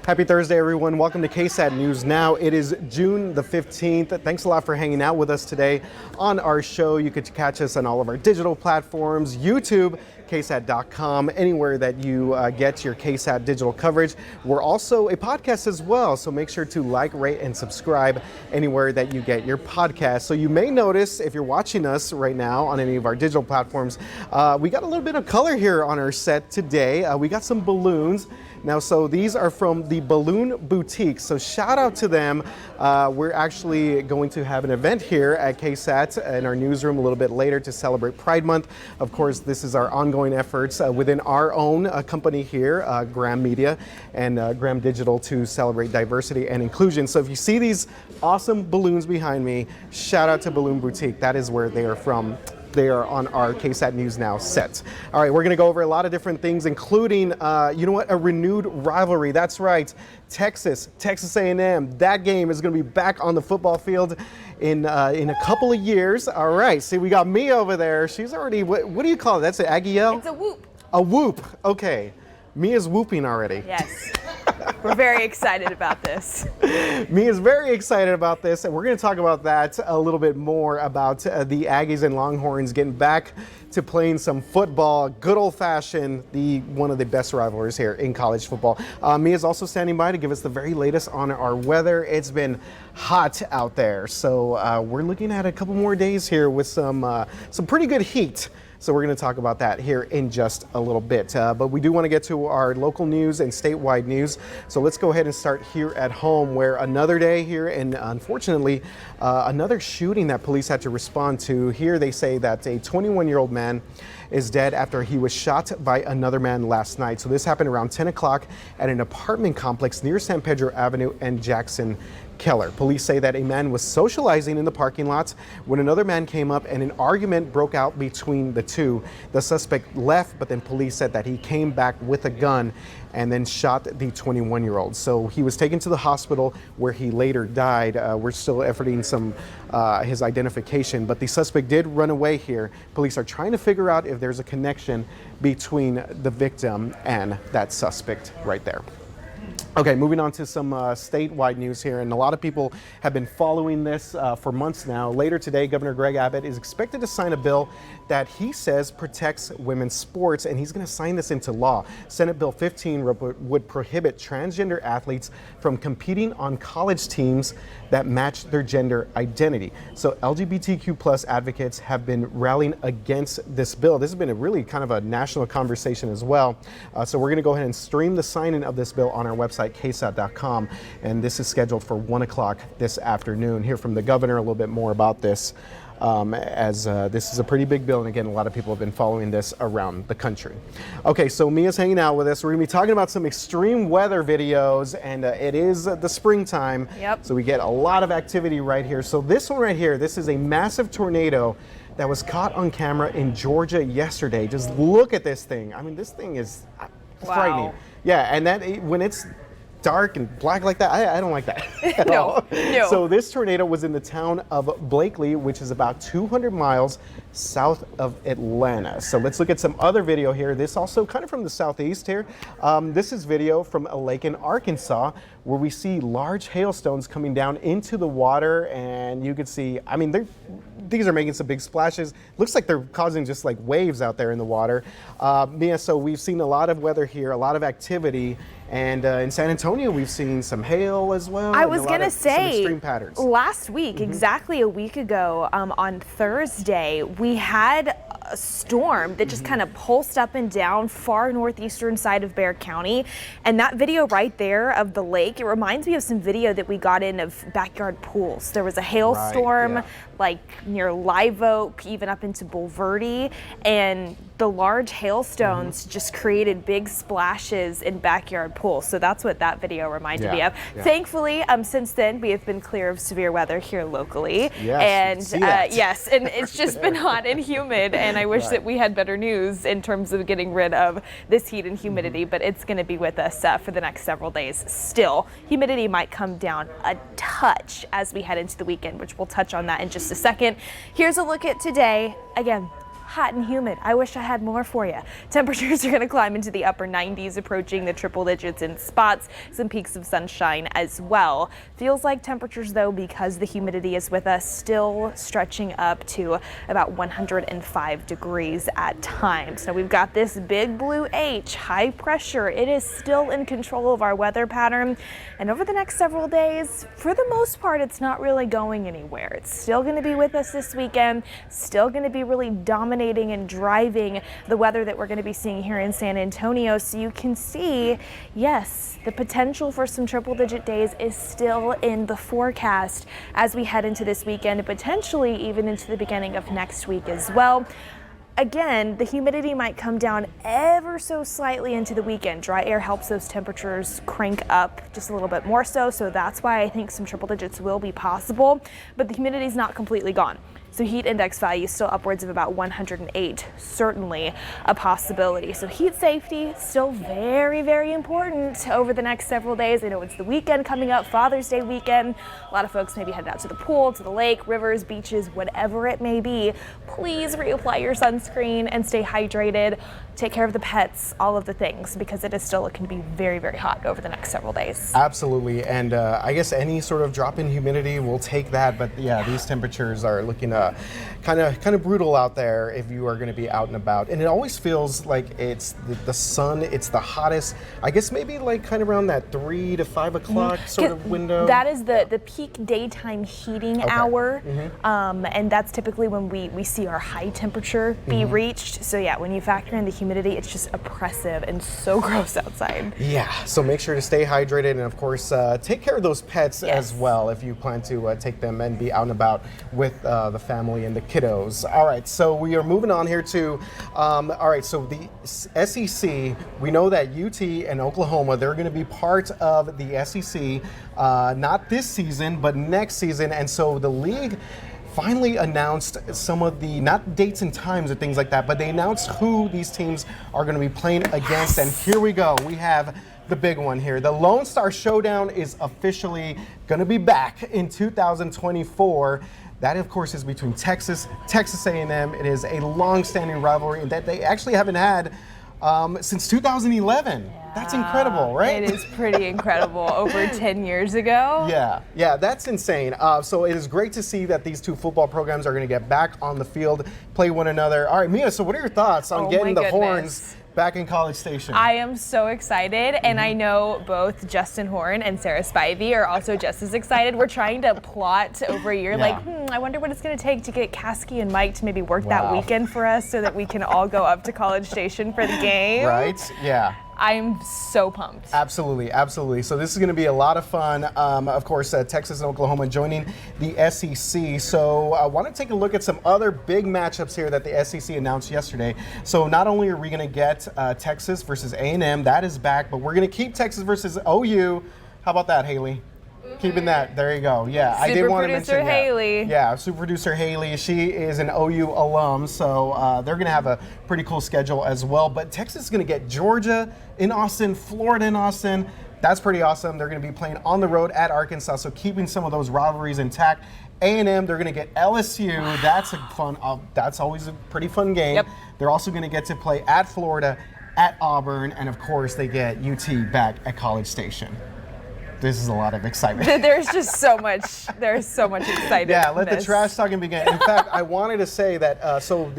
Happy Thursday, everyone. Welcome to KSAT News Now. It is June the 15th. Thanks a lot for hanging out with us today on our show. You could catch us on all of our digital platforms, YouTube, KSAT.com, anywhere that you get your KSAT digital coverage. We're also a podcast as well, so make sure to like, rate, and subscribe anywhere that you get your podcast. So you may notice, if you're watching us right now on any of our digital platforms, we got a little bit of color here on our set today. We got some balloons. Now, so these are from the Balloon Boutique, so shout out to them. We're actually going to have an event here at KSAT in our newsroom a little bit later to celebrate Pride Month. Of course, this is our ongoing efforts within our own company here, Graham Media and Graham Digital, to celebrate diversity and inclusion. So if you see these awesome balloons behind me, shout out to Balloon Boutique. That is where they are from. They are on our KSAT News Now set. All right, we're going to go over a lot of different things, including, a renewed rivalry. That's right, Texas A&M. That game is going to be back on the football field in a couple of years. All right, see, we got Mia over there. She's already, what do you call it? That's an Aggie yell? It's a whoop. A whoop, okay. Mia's whooping already. Yes. We're very excited about this. Mia's very excited about this, and we're going to talk about that a little bit more, about the Aggies and Longhorns getting back to playing some football, good old-fashioned, one of the best rivalries here in college football. Mia's also standing by to give us the very latest on our weather. It's been hot out there, so we're looking at a couple more days here with some pretty good heat. So we're going to talk about that here in just a little bit. But we do want to get to our local news and statewide news. So let's go ahead and start here at home, where another day here, and unfortunately, another shooting that police had to respond to. Here they say that a 21-year-old man is dead after he was shot by another man last night. So this happened around 10 o'clock at an apartment complex near San Pedro Avenue and Jackson Keller. Police say that a man was socializing in the parking lot when another man came up and an argument broke out between the two. The suspect left, but then police said that he came back with a gun and then shot the 21-year-old. So he was taken to the hospital where he later died. We're still efforting his identification, but the suspect did run away here. Police are trying to figure out if there's a connection between the victim and that suspect right there. Okay, moving on to some statewide news here, and a lot of people have been following this for months now. Later today, Governor Greg Abbott is expected to sign a bill that he says protects women's sports, and he's going to sign this into law. Senate Bill 15 would prohibit transgender athletes from competing on college teams that match their gender identity. So LGBTQ plus advocates have been rallying against this bill. This has been a really kind of a national conversation as well. So we're going to go ahead and stream the signing of this bill on our website, KSAT.com, and this is scheduled for 1 o'clock this afternoon. Hear from the governor a little bit more about this, as this is a pretty big bill, and again, a lot of people have been following this around the country. Okay, so Mia's hanging out with us. We're going to be talking about some extreme weather videos, and it is the springtime, Yep. So we get a lot of activity right here. So this one right here, this is a massive tornado that was caught on camera in Georgia yesterday. Just look at this thing. I mean, this thing is frightening. Wow. Yeah, and that when it's dark and black like that, I don't like that at No, all. no. So this tornado was in the town of Blakely, which is about 200 miles south of Atlanta. So let's look at some other video here. This also kind of from the southeast here. This is video from a lake in Arkansas where we see large hailstones coming down into the water, and you can see, I mean, these are making some big splashes. Looks like they're causing just like waves out there in the water. Mia, so we've seen a lot of weather here, a lot of activity. And in San Antonio, we've seen some hail as well. I was going to some say, extreme patterns. Last week, exactly a week ago, on Thursday, we had a storm that just kind of pulsed up and down far northeastern side of Bexar County. And that video right there of the lake, it reminds me of some video that we got in of backyard pools. There was a hailstorm, Right, yeah. like near Live Oak, even up into Bulverde, and the large hailstones just created big splashes in backyard pools. So that's what that video reminded me of. Yeah. Thankfully, since then, we have been clear of severe weather here locally. Yes, and yes, and it's just been hot and humid, and I wish that we had better news in terms of getting rid of this heat and humidity, but it's going to be with us for the next several days still. Humidity might come down a touch as we head into the weekend, which we'll touch on that in just a second. Here's a look at today. Again, hot and humid. I wish I had more for you. Temperatures are going to climb into the upper 90s, approaching the triple digits in spots, some peaks of sunshine as well. Feels like temperatures, though, because the humidity is with us, still stretching up to about 105 degrees at times. So we've got this big blue H, high pressure. It is still in control of our weather pattern. And over the next several days, for the most part, it's not really going anywhere. It's still going to be with us this weekend, still going to be really dominating and driving the weather that we're going to be seeing here in San Antonio. So you can see, yes, the potential for some triple digit days is still in the forecast as we head into this weekend and potentially even into the beginning of next week as well. Again, the humidity might come down ever so slightly into the weekend. Dry air helps those temperatures crank up just a little bit more so that's why I think some triple digits will be possible, but the humidity is not completely gone. So heat index value is still upwards of about 108, certainly a possibility. So heat safety still very, very important over the next several days. I know it's the weekend coming up, Father's Day weekend. A lot of folks maybe headed out to the pool, to the lake, rivers, beaches, whatever it may be. Please reapply your sunscreen and stay hydrated. Take care of the pets, all of the things, because it is still looking to be very, very hot over the next several days. Absolutely, and I guess any sort of drop in humidity, we'll take that. But yeah, these temperatures are looking kind of brutal out there if you are going to be out and about. And it always feels like it's the sun. It's the hottest. I guess maybe like kind of around that 3 to 5 o'clock sort of window. That is the peak daytime heating hour, and that's typically when we see our high temperature be reached. So yeah, when you factor in the humidity, it's just oppressive and so gross outside. Yeah, so make sure to stay hydrated and of course take care of those pets as well if you plan to take them and be out and about with the family and the kiddos. All right, so we are moving on here to, all right, so the SEC, we know that UT and Oklahoma, they're going to be part of the SEC, not this season, but next season. And so the league finally announced some of the, not dates and times and things like that, but they announced who these teams are going to be playing against. And here we go. We have the big one here. The Lone Star Showdown is officially going to be back in 2024. That, of course, is between Texas A&M. It is a long-standing rivalry that they actually haven't had since 2011. Yeah. That's incredible, right? It is pretty incredible. Over 10 years ago. Yeah, that's insane. So it is great to see that these two football programs are going to get back on the field, play one another. All right, Mia, so what are your thoughts on getting the Horns back in College Station? I am so excited, and I know both Justin Horn and Sarah Spivey are also just as excited. We're trying to plot over a year, I wonder what it's going to take to get Kasky and Mike to maybe work that weekend for us so that we can all go up to College Station for the game. Right, yeah. I'm so pumped. Absolutely. So this is going to be a lot of fun. Of course, Texas and Oklahoma joining the SEC. So I want to take a look at some other big matchups here that the SEC announced yesterday. So not only are we going to get Texas versus A&M, that is back, but we're going to keep Texas versus OU. How about that, Haley? Keeping that, there you go. Yeah, I did want to mention Haley. Yeah, super producer Haley. She is an OU alum, so they're going to have a pretty cool schedule as well. But Texas is going to get Georgia in Austin, Florida in Austin. That's pretty awesome. They're going to be playing on the road at Arkansas, so keeping some of those rivalries intact. A&M, they're going to get LSU. That's a fun. That's always a pretty fun game. Yep. They're also going to get to play at Florida, at Auburn, and of course they get UT back at College Station. This is a lot of excitement. There's just so much. There's so much excitement. Yeah, let the trash talking begin. In fact, I wanted to say that so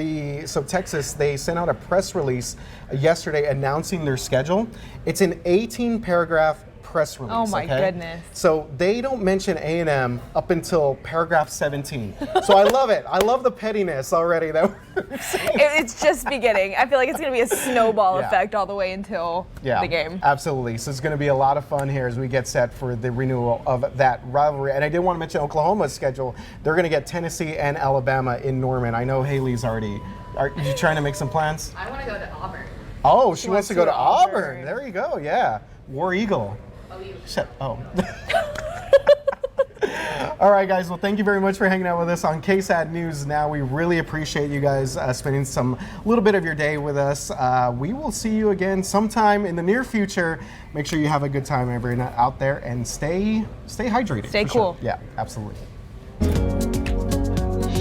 Texas, they sent out a press release yesterday announcing their schedule. It's an 18-paragraph press release. Oh my goodness. So they don't mention A&M up until paragraph 17. So I love it. I love the pettiness already. It's just beginning. I feel like it's going to be a snowball effect all the way until the game. Absolutely. So it's going to be a lot of fun here as we get set for the renewal of that rivalry. And I did want to mention Oklahoma's schedule. They're going to get Tennessee and Alabama in Norman. I know Haley's already. Are you trying to make some plans? I want to go to Auburn. Oh, she wants to go to Auburn. There you go. Yeah. War Eagle. Shut. Oh. All right, guys. Well, thank you very much for hanging out with us on KSAT News Now. We really appreciate you guys spending some little bit of your day with us. We will see you again sometime in the near future. Make sure you have a good time, everyone out there, and stay hydrated. Stay cool. Sure. Yeah, absolutely.